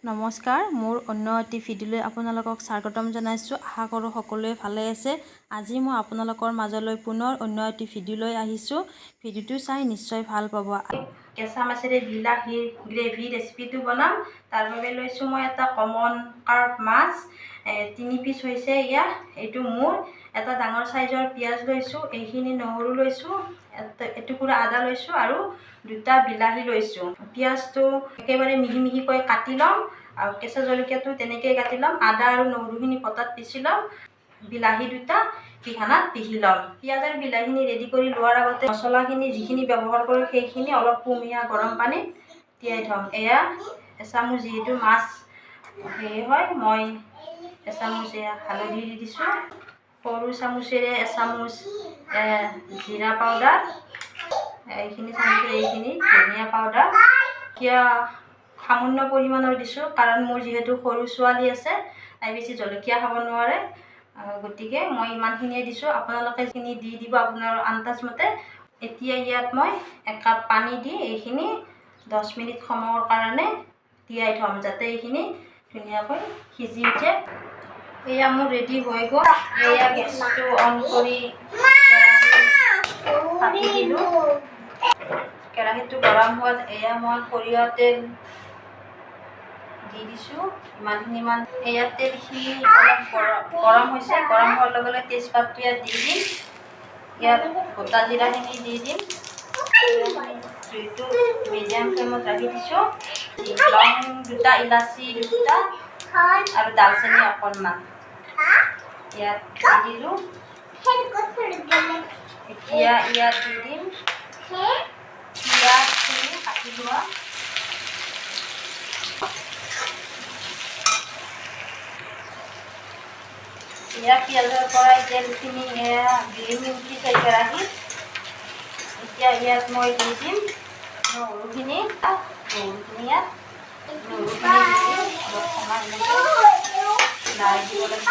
নমস্কাৰ, মোৰ অন্য এটি ভিডিঅ'লৈ আপোনালোকক স্বাগতম জনাইছোঁ। আশা কৰোঁ সকলোৱে ভালে আছে। আজি মই আপোনালোকৰ মাজলৈ পুনৰ অন্য এটি ভিডিঅ' লৈ আহিছোঁ। ভিডিঅ'টো চাই নিশ্চয় ভাল পাব। কেঁচা মাছেৰে বিলাহীৰ গ্ৰেভি ৰেচিপিটো বনাম। তাৰ বাবে লৈছোঁ মই এটা কমন কাৰ্প মাছ, 3 পিচ হৈছে এয়া। এইটো মোৰ এটা ডাঙৰ চাইজৰ পিঁয়াজ লৈছোঁ, এইখিনি নহৰু লৈছোঁ, এটুকুৰা আদা লৈছোঁ আৰু 2টা বিলাহী লৈছোঁ। পিঁয়াজটো একেবাৰে মিহি মিহিকৈ কাটি ল'ম আৰু কেঁচা জলকীয়াটো তেনেকৈ কাটি ল'ম। আদা আৰু নহৰুখিনি পটাত পিচি ল'ম, বিলাহী 2টা পিহানাত পিহি ল'ম। পিঁয়াজ আৰু বিলাহীখিনি ৰেডি কৰি লোৱাৰ আগতে মছলাখিনি যিখিনি ব্যৱহাৰ কৰোঁ সেইখিনি অলপ কুহুমীয়া গৰম পানীত তিয়াই থ'ম। এয়া এচামুচ, যিহেতু মাছ সেয়ে হয়, মই এচামুচ হালধি দি দিছোঁ, সৰু চামুচেৰে এচামুচ জিৰা পাউডাৰ, এইখিনি চামুচেৰে এইখিনি ধনিয়া পাউডাৰ, সামান্য পৰিমাণৰ দিছোঁ কাৰণ মোৰ যিহেতু সৰু ছোৱালী আছে, তাই বেছি জলকীয়া খাব নোৱাৰে, গতিকে মই ইমানখিনিয়ে দিছোঁ। আপোনালোকে যিখিনি দি দিব আপোনাৰ আন্দাজ মতে। এতিয়া ইয়াত মই 1 কাপ পানী দি এইখিনি 10 মিনিট সময়ৰ কাৰণে তিয়াই থ'ম, যাতে এইখিনি ধুনীয়াকৈ সিজি উঠে। এয়া মোৰ ৰেডি হৈ গ'ল। এয়া গেছটো অন কৰি পাতি দিলোঁ। কেৰাহীটো গৰম হোৱাত এয়া মই সৰিয়হ তেল দি দিছোঁ ইমানখিনিমান। এয়া তেলখিনি অলপ গৰম হৈছে। গৰম হোৱাৰ লগে লগে তেজপাতটো ইয়াত দি দিম। ইয়াত গোটা জিৰাখিনি দি দিম। জুইটো মিডিয়াম ফ্লেমত ৰাখি দিছোঁ। লং 2টা, ইলাচি 2টা আৰু দালচেনি অকণমান ইয়াত দি দিলোঁ। এতিয়া ইয়াত দি দিম পিঁয়াজখিনি কাটি লোৱা। এয়া পিঁয়াজৰ পৰা তেলখিনি বিৰিঙি উঠিছে কেৰাহীত। এতিয়া ইয়াত মই দি দিম নহৰুখিনি। নহৰুখিনি ইয়াত নহৰুখিনি দি দিম। অলপ সময় এনেকৈ লাৰি দিব লাগিব।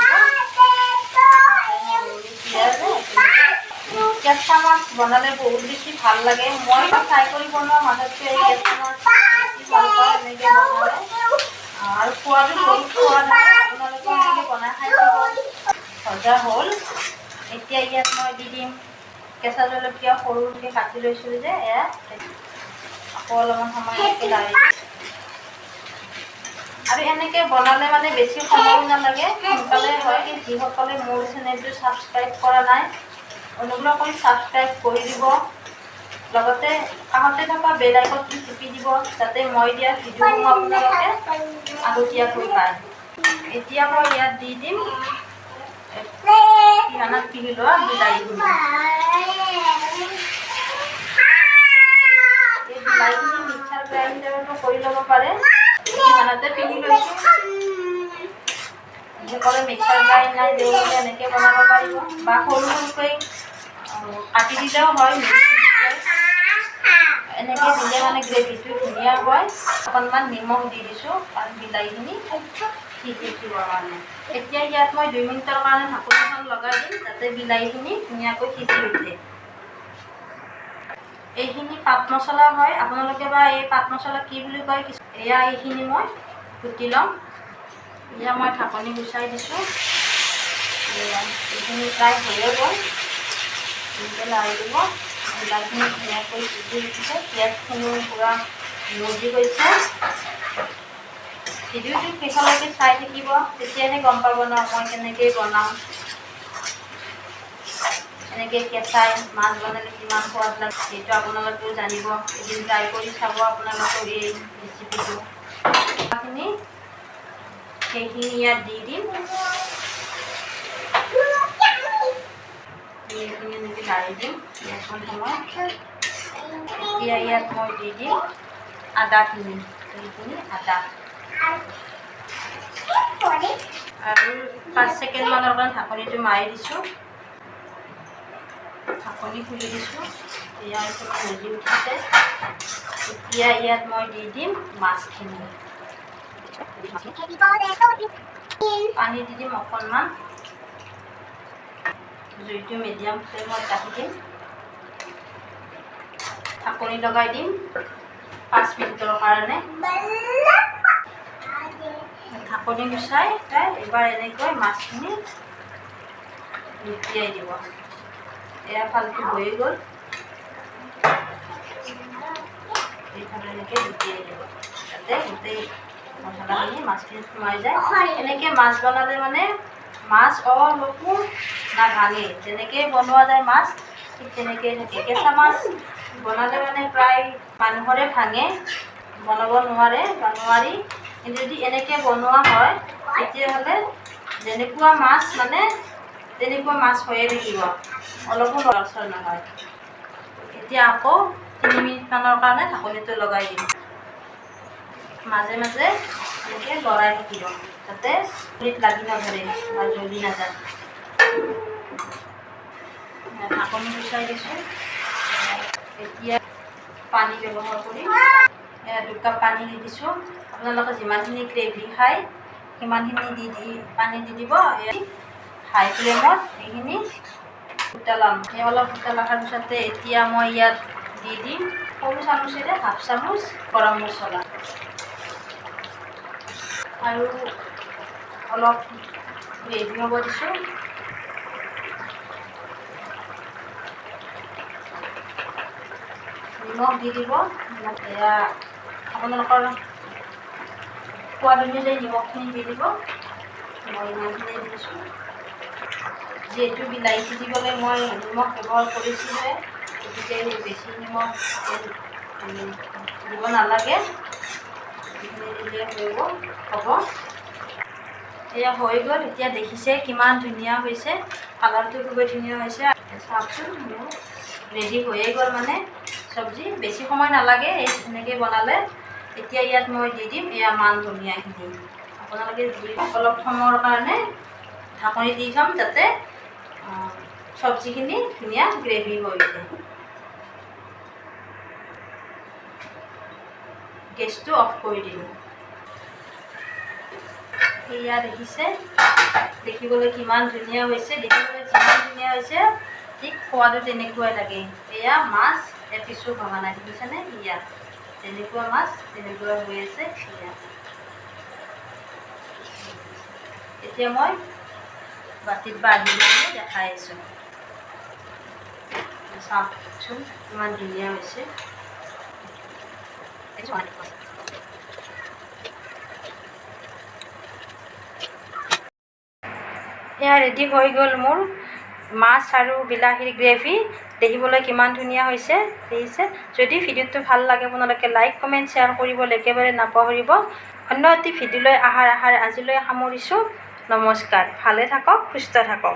কেঁচা মাছ বনালে বহুত বেছি ভাল লাগে। মই ফ্ৰাই কৰি বনোৱা মাছতকৈ এই কেঁচা মাছ বেছি ভাল পাওঁ এনেকৈ বনালে, আৰু খোৱাটো বহুত সোৱাদ হয়। আপোনালোকে এনেকৈ বনাই খাই চাব। ভজা হ'ল। এতিয়া ইয়াত মই দি দিম কেঁচা জলকীয়া সৰুকৈ কাটি লৈছোঁ যে, এয়া আকৌ অলপমান সময় এনেকৈ লাৰি দিম। আৰু এনেকৈ বনালে মানে বেছি সময়ো নালাগে, সোনকালে হয়। কিন্তু যিসকলে মোৰ চেনেলটো ছাবস্ক্ৰাইব কৰা নাই, অনুগ্ৰহ কৰি ছাবস্ক্ৰাইব কৰি দিব। লগতে কাষতে থকা বেল আইকনটো টিপি দিব, যাতে মই দিয়া ভিডিঅ'সমূহ আপোনালোকে আগতীয়াকৈ পায়। এতিয়া মই ইয়াত দি দিম পিহানাত পিহি লোৱা বিলাহীখিনি। এই বিলাহীখিনি মিক্সাৰ গ্ৰাইণ্ডাৰতো কৰি ল'ব পাৰে। পিহানাতে পিহি লৈছোঁ। যিসকলে মিক্সাৰ গ্ৰাইণ্ডাৰ নাই তেওঁলোকে এনেকৈ বনাব পাৰিব, বা সৰু সৰুকৈ কাটি দিলেও হয়। এনেকৈ দিলে মানে গ্ৰেভিটো ধুনীয়া হয়। অকণমান নিমখ দি দিছোঁ কাৰণ বিলাহীখিনি সিজি উঠিবৰ কাৰণে। এতিয়া ইয়াত মই 2 মিনিটৰ কাৰণে ঢাকনিখন লগাই দিম, যাতে বিলাহীখিনি ধুনীয়াকৈ সিজি উঠে। এইখিনি পাট মছলা হয়, আপোনালোকে বা এই পাট মছলা কি বুলি কয়। এয়া এইখিনি মই কুটি ল'ম। এয়া মই ঢাকনি গুচাই দিছোঁ। এইখিনি প্ৰায় হৈয়ে গ'ল। এনেকৈ লাৰি দিব। বিলাহীখিনি ধুনীয়াকৈ সিজি উঠিছে, পিঁয়াজখিনিও পূৰা মজি গৈছে। ভিডিঅ'টো শেষলৈকে চাই থাকিব, তেতিয়াহে গম পাব ন মই কেনেকৈ বনাওঁ। এনেকৈ কেঁচাই মাছ বনালে কিমান সোৱাদ লাগে, সেইটো আপোনালোকেও জানিব। এদিন ট্ৰাই কৰি চাব আপোনালোকৰ এই ৰেচিপিটো। সেইখিনি ইয়াত দি দিম। এইখিনি এনেকৈ লাৰি দিম এখন সময়। এতিয়া ইয়াত মই দি দিম আদাখিনি, এইখিনি আদা, আৰু 5 ছেকেণ্ডমানৰ কাৰণে ঢাকনিটো মাৰি দিছোঁ। ঢাকনি খুলি দিছোঁ। এয়া এইখিনি ভাজি উঠিছে। এতিয়া ইয়াত মই দি দিম মাছখিনি। পানী দি দিম অকণমান। জুইটো মিডিয়াম ফ্লেমত ৰাখি দিম। ঢাকনি লগাই দিম 5 মিনিটৰ কাৰণে। ঢাকনি গুচাই এবাৰ এনেকৈ মাছখিনি লুটিয়াই দিব। এয়া ফালটো হৈয়ে গ'ল। এইফালে এনেকৈ লুটিয়াই দিব যাতে গোটেই মছলাখিনি মাছখিনিত সোমাই যায়। এনেকৈ মাছ বনালে মানে মাছ অলপো নাভাঙে। যেনেকৈ বনোৱা যায় মাছ ঠিক তেনেকৈয়ে থাকে। কেঁচা মাছ বনালে মানে প্ৰায় মানুহৰে ভাঙে, বনাব নোৱাৰে বা নোৱাৰি। কিন্তু যদি এনেকৈ বনোৱা হয় তেতিয়াহ'লে যেনেকুৱা মাছ মানে তেনেকুৱা মাছ হৈয়ে থাকিব, অলপো লৰচৰ নহয়। এতিয়া আকৌ 3 মিনিটমানৰ কাৰণে ঢাকনিটো লগাই দিম। মাজে মাজে এনেকৈ লৰাই থাকিব যাতে খৰিত লাগি নধৰে বা জ্বলি নাযায়। ঢাকনি গুচাই দিছোঁ। এতিয়া পানী ব্যৱহাৰ কৰি 2 কাপ পানী দি দিছোঁ। আপোনালোকে যিমানখিনি গ্ৰেভি খায় সিমানখিনি পানী দি দিব। হাই ফ্লেমত এইখিনি উতলাম। অলপ উতল অহাৰ পিছতে এতিয়া মই ইয়াত দি দিম সৰু চামুচেৰে ½ চামুচ গৰম মছলা আৰু অলপ গ্ৰেভি হ'ব দিছোঁ। নিমখ দি দিব। এয়া আপোনালোকৰ সোৱাদ অনুযায়ী নিমখখিনি দি দিব। মই ইমানখিনি দিছোঁ। যিহেতু বিলাহী দিবলৈ মই নিমখ ব্যৱহাৰ কৰিছোঁহে, গতিকে বেছি নিমখ দিব নালাগে। এইখিনি দিলে হ'ব। এয়া হৈ গ'ল। এতিয়া দেখিছে কিমান ধুনীয়া হৈছে, কালাৰটো খুবেই ধুনীয়া হৈছে। চাওকচোন, মোৰ ৰেডি হৈয়ে গ'ল মানে চব্জি। বেছি সময় নালাগে এনেকৈ বনালে। এতিয়া ইয়াত মই দি দিম এয়া মান ধনিয়াখিনি। আপোনালোকে অলপ সময়ৰ কাৰণে ঢাকনি দি থ'ম যাতে চব্জিখিনি ধুনীয়া গ্ৰেভি হৈ উঠে। গেছটো অফ কৰি দিলোঁ। এয়া দেখিছে, দেখিবলৈ কিমান ধুনীয়া হৈছে। দেখিবলৈ যিমান ধুনীয়া হৈছে ঠিক সোৱাদো তেনেকুৱাই লাগে। এয়া মাছ এপিছো ভঙা নাই, দেখিছেনে? এয়া যেনেকুৱা মাছ তেনেকুৱা হৈ আছে। এতিয়া মই বাতিত বাঢ়ি লৈ দেখাই আছোঁ। চাওকচোন কিমান ধুনীয়া হৈছে। এয়া ৰেডি হৈ গ'ল মোৰ মাছ আৰু বিলাহীৰ গ্ৰেভি। দেখিবলৈ কিমান ধুনীয়া হৈছে দেখিছে। যদি ভিডিঅ'টো ভাল লাগে আপোনালোকে লাইক, কমেণ্ট, শ্বেয়াৰ কৰিবলৈ একেবাৰে নাপাহৰিব। অন্য এটি ভিডিঅ'লৈ অহাৰ আশাৰে আজিলৈ সামৰিছোঁ। নমস্কাৰ। ভালে থাকক, সুস্থ থাকক।